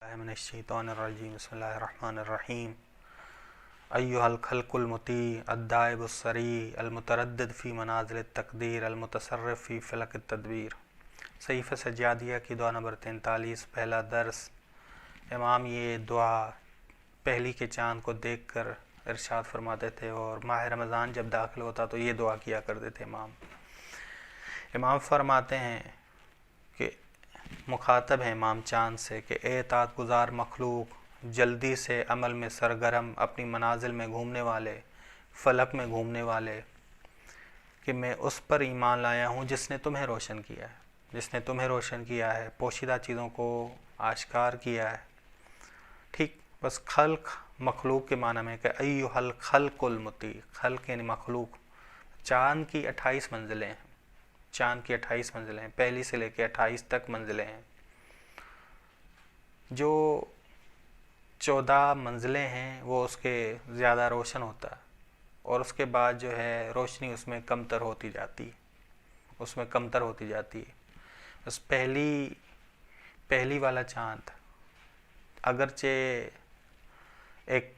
من الشیطان الرجیم بسم اللہ الرحمن الرحیم ایہا الخلق المطیع الدائب السریع المتردد فی منازل التقدیر المتصرف فی فلک التدبیر۔ صحیفہ سجادیہ کی دعا نمبر 43، پہلا درس۔ امام یہ دعا پہلی کے چاند کو دیکھ کر ارشاد فرماتے تھے، اور ماہ رمضان جب داخل ہوتا تو یہ دعا کیا کرتے تھے امام فرماتے ہیں کہ مخاطب ہیں امام چاند سے کہ اے اطاعت گزار مخلوق، جلدی سے عمل میں سرگرم، اپنی منازل میں گھومنے والے، فلک میں گھومنے والے، کہ میں اس پر ایمان لایا ہوں جس نے تمہیں روشن کیا ہے، پوشیدہ چیزوں کو آشکار کیا ہے۔ ٹھیک، بس خلق مخلوق کے معنی میں کہ ایھا الخلق المطیع، خلق یعنی مخلوق۔ چاند کی 28 منزلیں ہیں، پہلی سے لے کے 28 تک منزلیں ہیں۔ جو 14 منزلیں ہیں وہ اس کے زیادہ روشن ہوتا ہے، اور اس کے بعد جو ہے روشنی اس میں کمتر ہوتی جاتی ہے۔ بس پہلی والا چاند اگرچہ ایک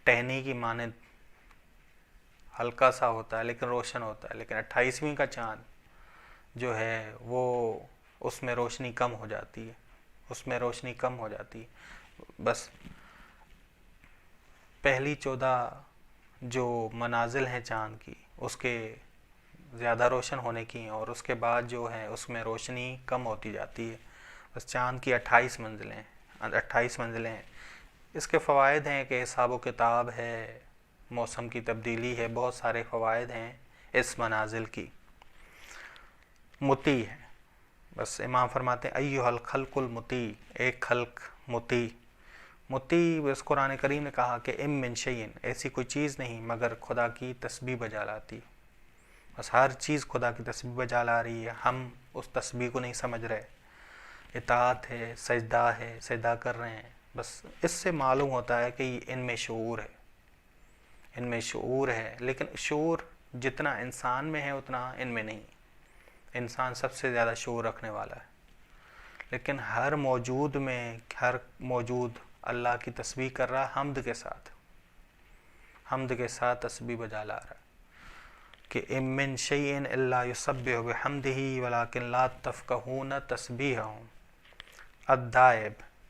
ٹہنی کی مانند ہلکا سا ہوتا ہے لیکن روشن ہوتا ہے، لیکن 28ویں کا چاند جو ہے وہ اس میں روشنی کم ہو جاتی ہے۔ بس پہلی 14 جو منازل ہیں چاند کی اس کے زیادہ روشن ہونے کی ہیں، اور اس کے بعد جو ہے اس میں روشنی کم ہوتی جاتی ہے۔ بس چاند کی 28 منزلیں ہیں۔ اس کے فوائد ہیں کہ حساب و کتاب ہے، موسم کی تبدیلی ہے، بہت سارے فوائد ہیں اس منازل کی۔ مطیع ہے، بس امام فرماتے ہیں ایھا الخلق المطیع، ایک خلق مطیع۔ بس قرآن کریم نے کہا کہ ام من شیء، ایسی کوئی چیز نہیں مگر خدا کی تسبیح بجا لاتی۔ بس ہر چیز خدا کی تسبیح بجا لا رہی ہے، ہم اس تسبیح کو نہیں سمجھ رہے۔ اطاعت ہے، سجدہ کر رہے ہیں، بس اس سے معلوم ہوتا ہے کہ ان میں شعور ہے، لیکن شعور جتنا انسان میں ہے اتنا ان میں نہیں۔ انسان سب سے زیادہ شعور رکھنے والا ہے، لیکن ہر موجود اللہ کی تسبیح کر رہا ہے، حمد کے ساتھ تسبیح بجا لا رہا ہے کہ ان من شیء الا یسبح بحمدہ ولکن لا تفقہون تسبیحہم۔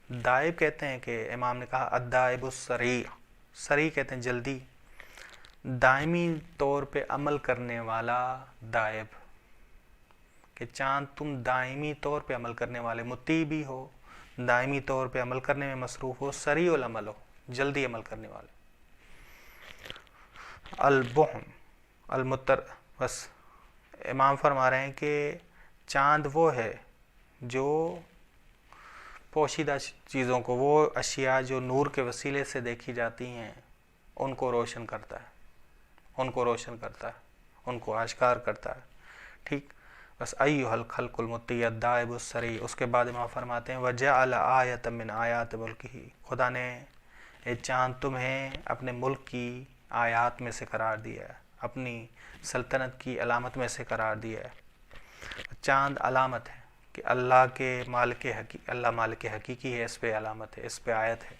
دائب کہتے ہیں کہ امام نے کہا الدائب السریع، سریع کہتے ہیں جلدی، دائمی طور پہ عمل کرنے والا دائب، کہ چاند تم دائمی طور پہ عمل کرنے والے، مطیع بھی ہو، دائمی طور پہ عمل کرنے میں مصروف ہو، سریع العمل ہو، جلدی عمل کرنے والے۔ البحم بس امام فرما رہے ہیں کہ چاند وہ ہے جو پوشیدہ چیزوں کو، وہ اشیاء جو نور کے وسیلے سے دیکھی جاتی ہیں ان کو روشن کرتا ہے، ان کو آشکار کرتا ہے۔ ٹھیک، بس ایھا الخلق المطیع الدائب السریع۔ اس کے بعد امام فرماتے ہیں وجعل آیۃ من آیات ملکہ، خدا نے یہ چاند تمہیں اپنے ملک کی آیات میں سے قرار دیا ہے، اپنی سلطنت کی علامت میں سے قرار دیا ہے۔ چاند علامت ہے کہ اللہ مالک حقیقی ہے، اس پہ علامت ہے، اس پہ آیت ہے۔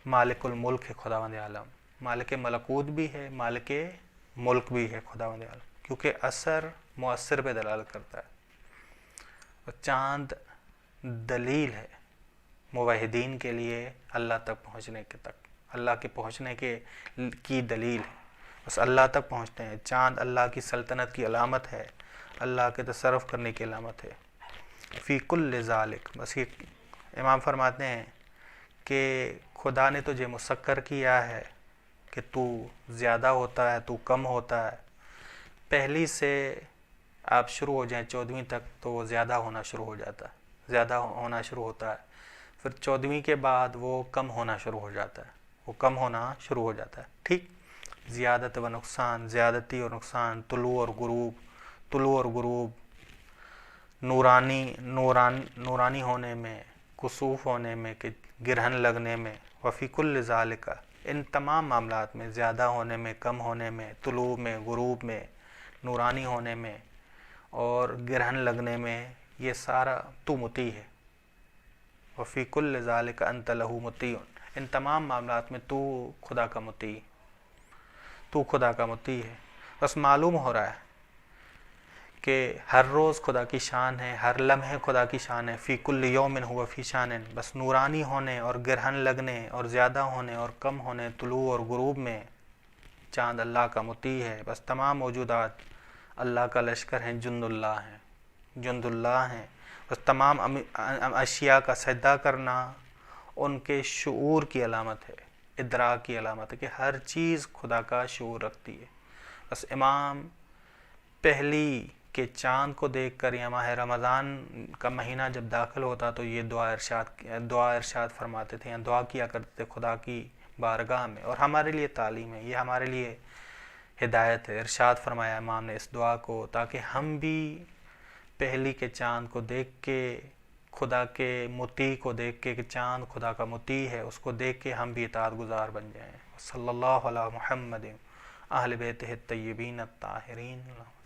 مالک الملک ہے خداوند عالم، مالک ملکوت بھی ہے، مالک ملک بھی ہے خداوند عالم، کیونکہ اثر مؤثر پہ دلالت کرتا ہے۔ چاند دلیل ہے موحدین کے لیے اللہ تک پہنچنے کی دلیل ہے۔ بس اللہ تک پہنچتے ہیں، چاند اللہ کی سلطنت کی علامت ہے، اللہ کے تصرف کرنے کی علامت ہے۔ فی کل ذالک، بس یہ امام فرماتے ہیں کہ خدا نے تجھے مسخر کیا ہے کہ تو زیادہ ہوتا ہے، تو کم ہوتا ہے۔ پہلی سے آپ شروع ہو جائیں 14ویں تک تو وہ زیادہ ہونا شروع ہوتا ہے، پھر 14ویں کے بعد وہ کم ہونا شروع ہو جاتا ہے۔ ٹھیک، زیادت و نقصان، زیادتی اور نقصان، طلوع اور غروب، نورانی ہونے میں، کسوف ہونے میں، کہ گرہن لگنے میں، وفی کل ذالک، ان تمام معاملات میں، زیادہ ہونے میں، کم ہونے میں، طلوع میں، غروب میں، نورانی ہونے میں اور گرہن لگنے میں، یہ سارا تو مطیع ہے، وفی کل ذالک انت لہ مطیع، ان تمام معاملات میں تو خدا کا مطیع، تو خدا کا مطیع ہے۔ بس معلوم ہو رہا ہے کہ ہر روز خدا کی شان ہے، ہر لمحے خدا کی شان ہے، فی کل یوم ہوا فی شان، بس نورانی ہونے اور گرہن لگنے اور زیادہ ہونے اور کم ہونے، طلوع اور غروب میں چاند اللہ کا مطیع ہے۔ بس تمام موجودات اللہ کا لشکر ہیں، جند اللہ ہیں، جند اللہ ہیں۔ بس تمام اشیاء کا سجدہ کرنا ان کے شعور کی علامت ہے، ادراک کی علامت ہے کہ ہر چیز خدا کا شعور رکھتی ہے۔ بس امام پہلی کے چاند کو دیکھ کر یا ماہ رمضان کا مہینہ جب داخل ہوتا تو یہ دعا ارشاد فرماتے تھے یا دعا کیا کرتے تھے خدا کی بارگاہ میں، اور ہمارے لیے تعلیم ہے، یہ ہمارے لیے ہدایت ہے۔ ارشاد فرمایا امام نے اس دعا کو تاکہ ہم بھی پہلی کے چاند کو دیکھ کے، خدا کے مطیع کو دیکھ کے کہ چاند خدا کا مطیع ہے، اس کو دیکھ کے ہم بھی اطاعت گزار بن جائیں۔ صلی اللہ علی محمد اہل بیتہ الطیبین الطاہرین۔